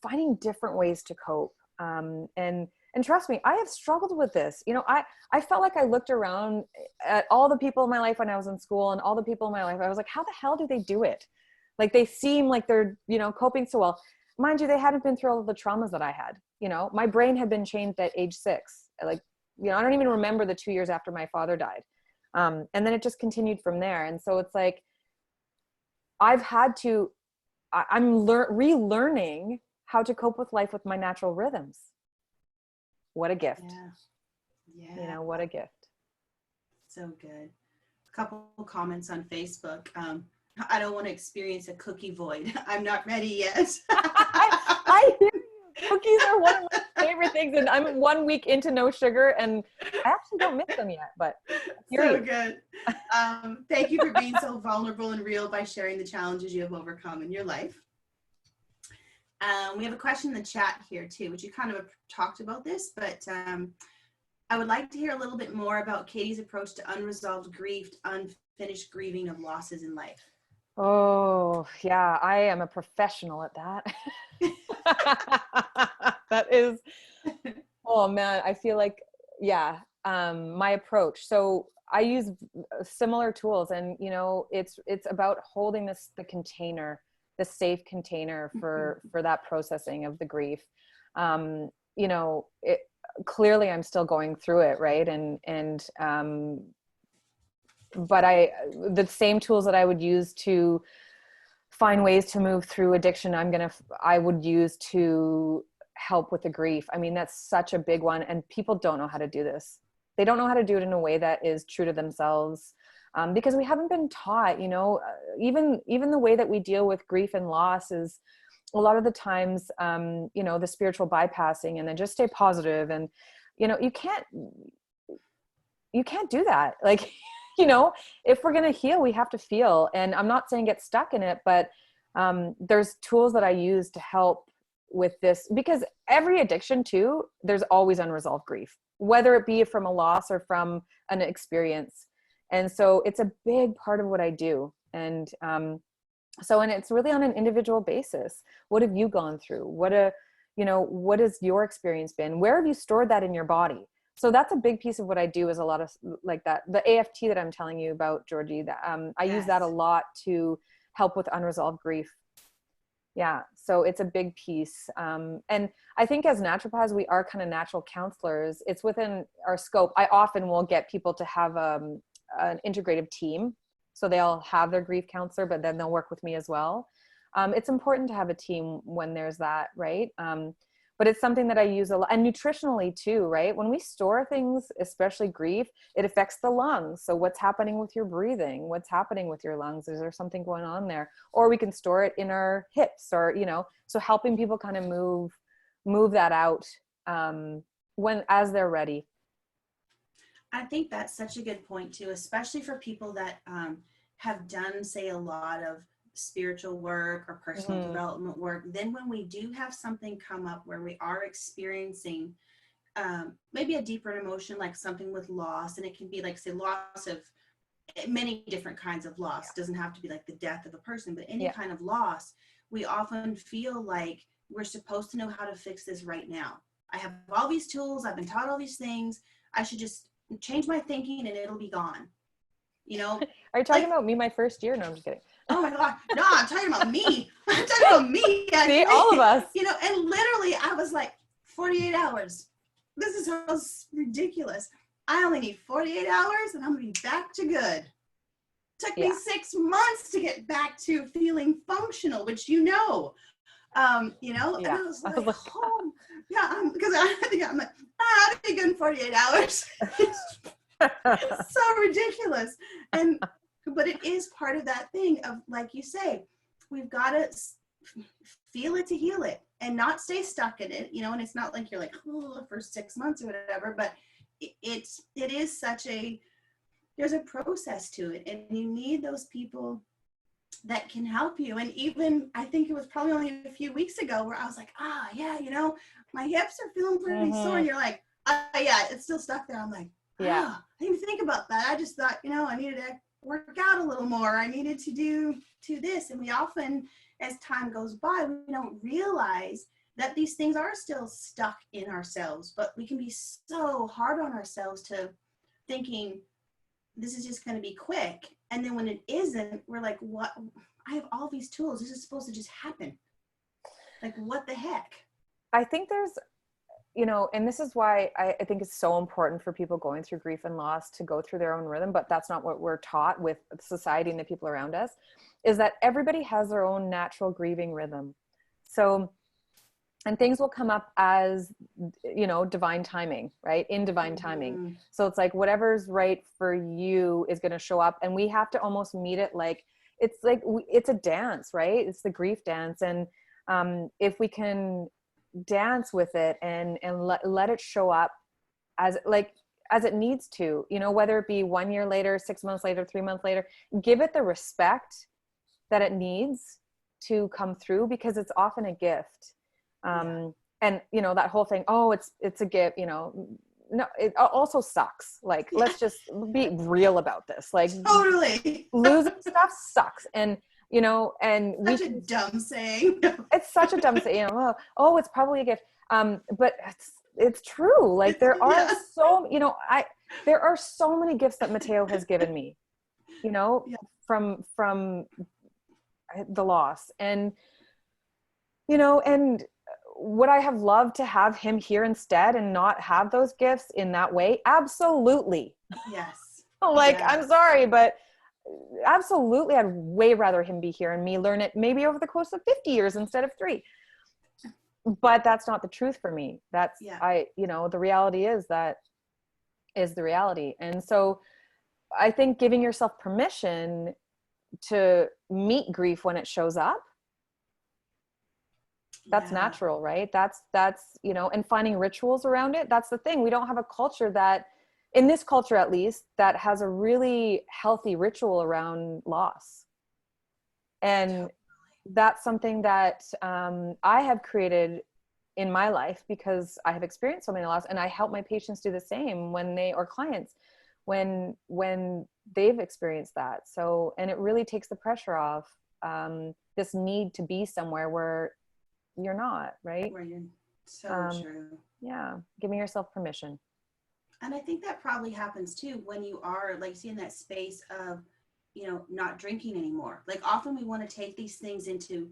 Finding different ways to cope. And trust me, I have struggled with this. You know, I felt like I looked around at all the people in my life when I was in school, and all the people in my life, I was like, how the hell do they do it? Like, they seem like they're, you know, coping so well. Mind you, they hadn't been through all of the traumas that I had. You know, my brain had been changed at age 6. Like, you know, I don't even remember the 2 years after my father died. And then it just continued from there. And so it's like, I'm relearning how to cope with life with my natural rhythms. What a gift. Yeah. You know, what a gift. So good. A couple comments on Facebook. I don't want to experience a cookie void. I'm not ready yet. I hear you. Cookies are one of my favorite things, and I'm 1 week into no sugar, and I actually don't miss them yet, but so good. Thank you for being so vulnerable and real by sharing the challenges you have overcome in your life. We have a question in the chat here too, which you kind of talked about this, but I would like to hear a little bit more about Katie's approach to unresolved grief, unfinished grieving of losses in life. Oh, yeah, I am a professional at that. That is, oh man, I feel like, my approach. So I use similar tools, and, you know, it's about holding the container, the safe container for that processing of the grief. You know, clearly I'm still going through it, right? But the same tools that I would use to find ways to move through addiction I would use to help with the grief. I mean, that's such a big one, and people don't know how to do this. They don't know how to do it in a way that is true to themselves, because we haven't been taught, even the way that we deal with grief and loss is a lot of the times, the spiritual bypassing, and then just stay positive. And, you can't do that. Like, if we're going to heal, we have to feel. And I'm not saying get stuck in it, but there's tools that I use to help with this, because every addiction too, there's always unresolved grief, whether it be from a loss or from an experience. And so it's a big part of what I do. And and it's really on an individual basis. What have you gone through? What has your experience been? Where have you stored that in your body? So that's a big piece of what I do, is a lot of like that. The AFT that I'm telling you about, Georgie, that I use that a lot to help with unresolved grief. Yeah. So it's a big piece. And I think as naturopaths, we are kind of natural counselors. It's within our scope. I often will get people to have an integrative team. So they'll have their grief counselor, but then they'll work with me as well. It's important to have a team when there's that, right? But it's something that I use a lot, and nutritionally too, right? When we store things, especially grief, it affects the lungs. So what's happening with your breathing? What's happening with your lungs? Is there something going on there? Or we can store it in our hips, or, so helping people kind of move that out as they're ready. I think that's such a good point too, especially for people that have done, say, a lot of spiritual work or personal development work. Then when we do have something come up where we are experiencing maybe a deeper emotion, like something with loss, and it can be like, say, loss of many different kinds of loss. Doesn't have to be like the death of a person, but any kind of loss, we often feel like we're supposed to know how to fix this right now. I have all these tools, I've been taught all these things, I should just change my thinking and it'll be gone. Are you talking about me my first year? No, I'm just kidding. Oh my God. No, I'm talking about me. I'm talking about me. See, all of us. And literally I was like, 48 hours. This is so ridiculous. I only need 48 hours and I'm going to be back to good. Took me 6 months to get back to feeling functional, which and I was like, oh, because I think I'm like, I'll be good in 48 hours. It's so ridiculous. But it is part of that thing of, like you say, we've got to feel it to heal it and not stay stuck in it, and it's not like you're like, for 6 months or whatever, but it is there's a process to it, and you need those people that can help you. And even, I think it was probably only a few weeks ago where I was like, my hips are feeling pretty sore. And you're like, it's still stuck there. I'm like, I didn't think about that. I just thought, I needed to work out a little more. I needed to do this. And we often, as time goes by, we don't realize that these things are still stuck in ourselves, but we can be so hard on ourselves to thinking this is just going to be quick. And then when it isn't, we're like, what? I have all these tools. This is supposed to just happen. Like, what the heck? I think there's, and this is why I think it's so important for people going through grief and loss to go through their own rhythm, but that's not what we're taught with society and the people around us, is that everybody has their own natural grieving rhythm. So, and things will come up as, divine timing, right? In divine timing. So it's like, whatever's right for you is going to show up, and we have to almost meet it like it's a dance, right? It's the grief dance. And if we can dance with it and let it show up as it needs to, whether it be 1 year later, 6 months later, 3 months later, give it the respect that it needs to come through, because it's often a gift. And that whole thing, it's a gift, no, it also sucks. Like, let's just be real about this. Like, totally, losing stuff sucks. And and such a dumb saying. It's such a dumb saying. It's probably a gift. But it's true. Like, there are there are so many gifts that Mateo has given me, from the loss, and and would I have loved to have him here instead and not have those gifts in that way? Absolutely. Yes. I'm sorry, but absolutely, I'd way rather him be here and me learn it maybe over the course of 50 years instead of 3. But that's not the truth for me. That's, the reality is that is the reality. And so I think giving yourself permission to meet grief when it shows up, that's natural, right? That's, and finding rituals around it. That's the thing. We don't have a culture that, in this culture at least, that has a really healthy ritual around loss. And that's something that I have created in my life because I have experienced so many loss, and I help my patients do the same or clients when they've experienced that. So, and it really takes the pressure off this need to be somewhere where you're not, right? Where you're so true. Yeah. Giving yourself permission. And I think that probably happens too when you are like in that space of, not drinking anymore. Like often we want to take these things into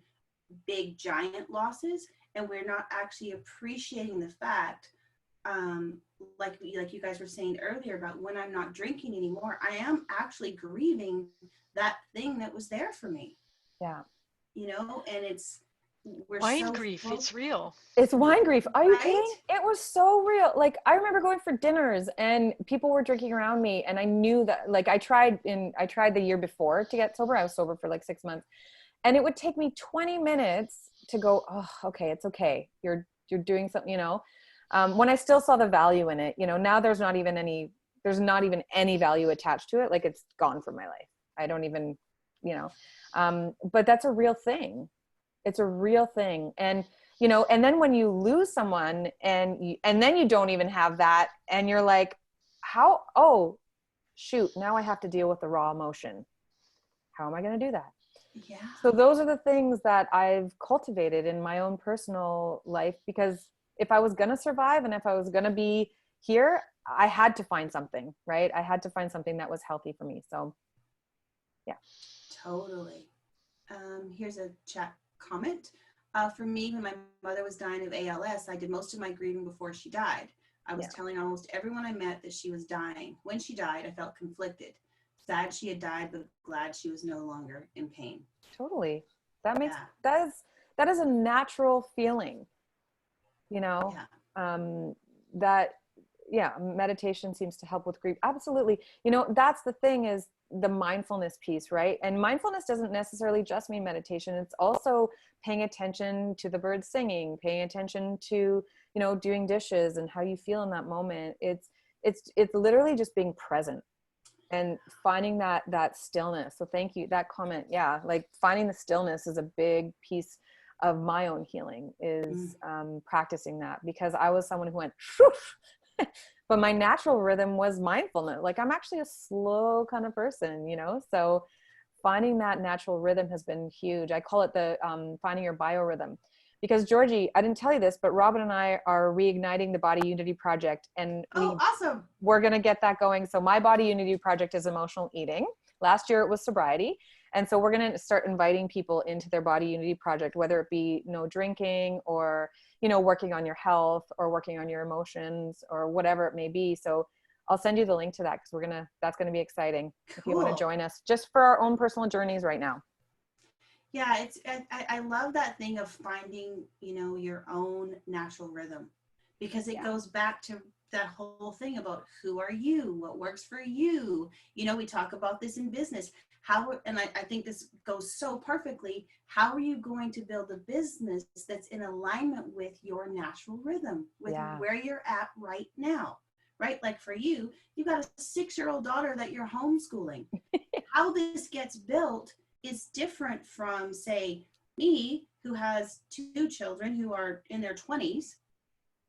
big giant losses, and we're not actually appreciating the fact, like you guys were saying earlier about when I'm not drinking anymore, I am actually grieving that thing that was there for me. Yeah. And we're wine grief. It's real. It's wine grief. Are you kidding? It was so real. Like I remember going for dinners and people were drinking around me, and I knew that, like, I tried the year before to get sober. I was sober for like 6 months, and it would take me 20 minutes to go, oh, okay, it's okay. You're doing something, when I still saw the value in it, now there's not even any value attached to it. Like it's gone from my life. I don't even, but that's a real thing. It's a real thing. And, and then when you lose someone and then you don't even have that, and you're like, oh, shoot, now I have to deal with the raw emotion. How am I going to do that? Yeah. So those are the things that I've cultivated in my own personal life, because if I was going to survive and if I was going to be here, I had to find something, right? I had to find something that was healthy for me. So yeah. Totally. Here's a chat comment. For me, when my mother was dying of ALS, I did most of my grieving before she died. I was telling almost everyone I met that she was dying. When she died, I felt conflicted. Sad she had died, but glad she was no longer in pain. Totally. That makes, that is a natural feeling, meditation seems to help with grief. Absolutely. That's the thing, is the mindfulness piece, right? And mindfulness doesn't necessarily just mean meditation. It's also paying attention to the birds singing, paying attention to, doing dishes and how you feel in that moment. It's literally just being present and finding that stillness. So thank you. That comment. Yeah. Like finding the stillness is a big piece of my own healing, is practicing that, because I was someone who went, but my natural rhythm was mindfulness. Like I'm actually a slow kind of person, so finding that natural rhythm has been huge. I call it the finding your biorhythm, because Georgie, I didn't tell you this, but Robin and I are reigniting the Body Unity Project, and awesome. We're going to get that going. So my Body Unity Project is emotional eating. Last year it was sobriety. And so we're going to start inviting people into their Body Unity Project, whether it be no drinking or, working on your health or working on your emotions or whatever it may be. So I'll send you the link to that, because that's going to be exciting. Cool. If you want to join us, just for our own personal journeys right now. Yeah, I love that thing of finding, your own natural rhythm, because it goes back to that whole thing about who are you, what works for you. We talk about this in business. And I think this goes so perfectly. How are you going to build a business that's in alignment with your natural rhythm, with where you're at right now, right? Like for you, you've got a 6-year-old daughter that you're homeschooling. How this gets built is different from, say, me, who has 2 children who are in their 20s,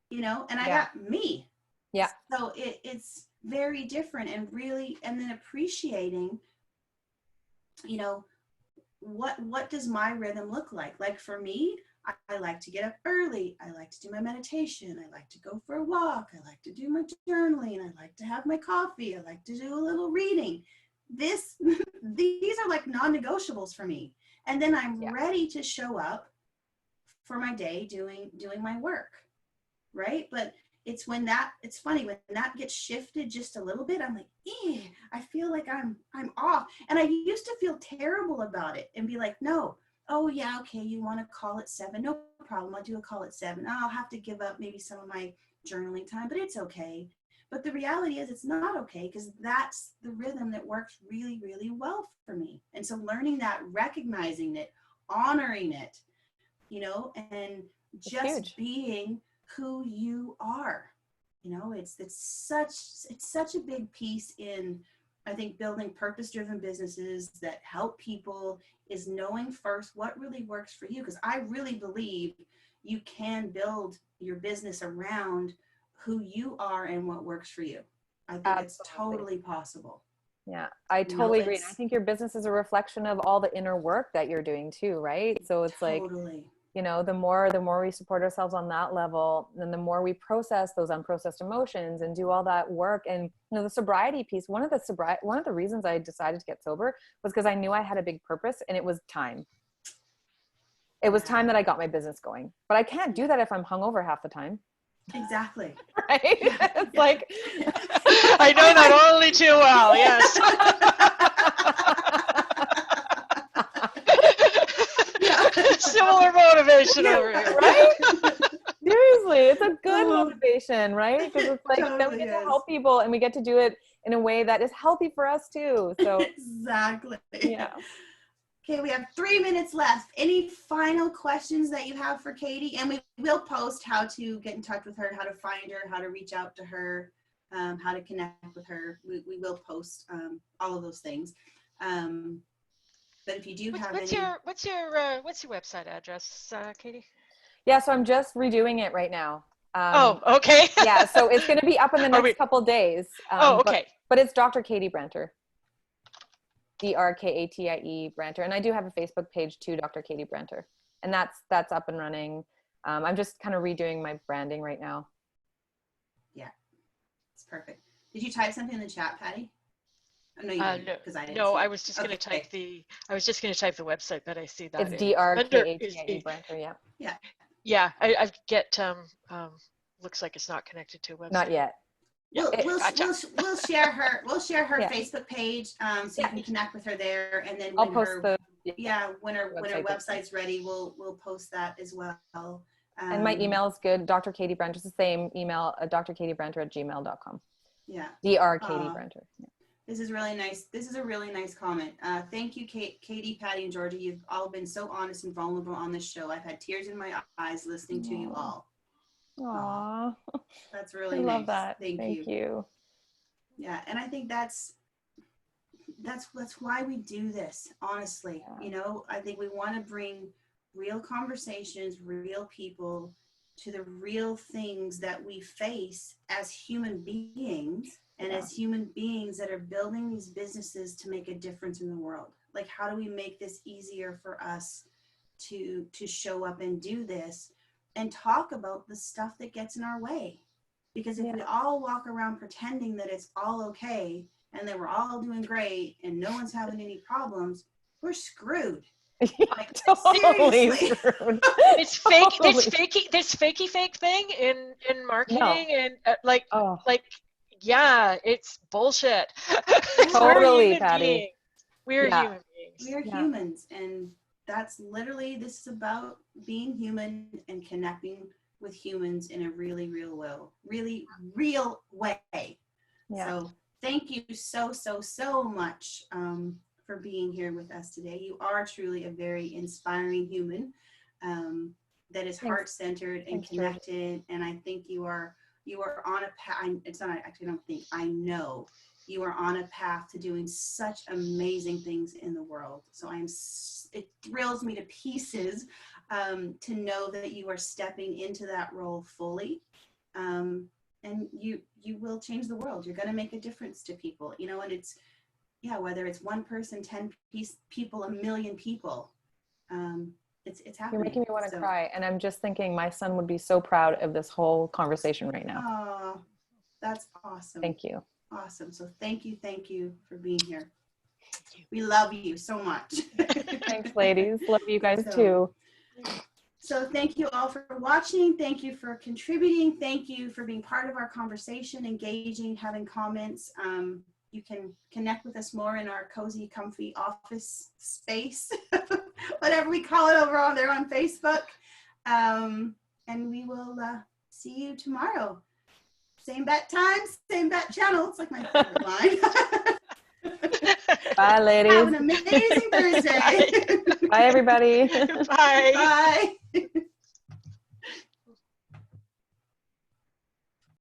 and I got me. Yeah. So it's very different, and really, and then appreciating, what does my rhythm look like? Like for me, I like to get up early. I like to do my meditation. I like to go for a walk. I like to do my journaling. I like to have my coffee. I like to do a little reading. These are like non-negotiables for me. And then I'm ready to show up for my day doing my work, right? But it's funny when that gets shifted just a little bit, I'm like, I feel like I'm off. And I used to feel terrible about it and be like, no, oh yeah, okay, you want to call at 7, no problem, I'll do a call at 7. I'll have to give up maybe some of my journaling time, but it's okay. But the reality is it's not okay, because that's the rhythm that works really, really well for me. And so learning that, recognizing it, honoring it, you know, and just being who you are, you know, it's such a big piece in, I think, building purpose-driven businesses that help people, is knowing first what really works for you. Because I really believe you can build your business around who you are and what works for you. I think it's totally possible. Yeah, I totally agree. And I think your business is a reflection of all the inner work that you're doing too, right? So it's totally. Like, you know, the more we support ourselves on that level, then the more we process those unprocessed emotions and do all that work. And, you know, the sobriety piece, one of the reasons I decided to get sober was because I knew I had a big purpose, and it was time. It was time that I got my business going, but I can't do that if I'm hungover half the time. Exactly. Right? It's like, I know that only too well. Yes. Similar motivation over here, right? Seriously, it's a good motivation, right? Because it's like totally then we get to help people, and we get to do it in a way that is healthy for us too. So exactly. Yeah. Okay, we have 3 minutes left. Any final questions that you have for Katie? And we will post how to get in touch with her, how to find her, how to reach out to her, how to connect with her. We will post all of those things. But if you do what's your website address, Katie? Yeah, so I'm just redoing it right now. Okay. Yeah, so it's going to be up in the next couple days. Okay. But it's Dr. Katie Branter. DrKatie Branter. And I do have a Facebook page too, Dr. Katie Branter. And that's up and running. I'm just kind of redoing my branding right now. Yeah, it's perfect. Did you type something in the chat, Patty? Oh, no, you didn't, because I didn't. No, I was just going to type the website, but I see that it's DrKatie Branter. Yeah. Yeah. Yeah, I get looks like it's not connected to a website. Not yet. We'll share her Facebook page, so you can connect with her there, and then when her website's ready, we'll post that as well. And my email is good. Dr. Katie Branter is the same email, drkatiebranter@gmail.com. Yeah. DrKatie Branter. Yeah. This is really nice. This is a really nice comment. Thank you, Katie, Patty, and Georgia. You've all been so honest and vulnerable on this show. I've had tears in my eyes listening to you all. Aww. That's really nice. I love that. Thank you. Yeah, and I think that's why we do this, honestly. Yeah. You know, I think we want to bring real conversations, real people to the real things that we face as human beings, and as human beings that are building these businesses to make a difference in the world. Like, how do we make this easier for us to show up and do this and talk about the stuff that gets in our way? Because if we all walk around pretending that it's all okay and that we're all doing great and no one's having any problems, we're screwed. Like, totally screwed. It's fake. This fakey fake thing in marketing and yeah, it's bullshit. Totally, Patty. We're human beings. We are humans, and that's literally, this is about being human and connecting with humans in a really real way. Yeah. So thank you so much for being here with us today. You are truly a very inspiring human that is heart-centered and connected. And I think you are on a path. It's not, actually, I don't think, I know you are on a path to doing such amazing things in the world. So it thrills me to pieces to know that you are stepping into that role fully. And you will change the world. You're going to make a difference to people, you know, and it's, whether it's one person, 10 people, 1 million people, it's happening. You're making me want to cry. And I'm just thinking my son would be so proud of this whole conversation right now. Oh, that's awesome. Thank you. Awesome. So thank you for being here. We love you so much. Thanks, ladies. Love you guys too. So thank you all for watching. Thank you for contributing. Thank you for being part of our conversation, engaging, having comments. you can connect with us more in our cozy, comfy office space, whatever we call it over on there on Facebook. And we will see you tomorrow. Same bat time, same bat channel. It's like my favorite line. Bye, ladies. Have an amazing Thursday. Bye, everybody. Bye. Bye.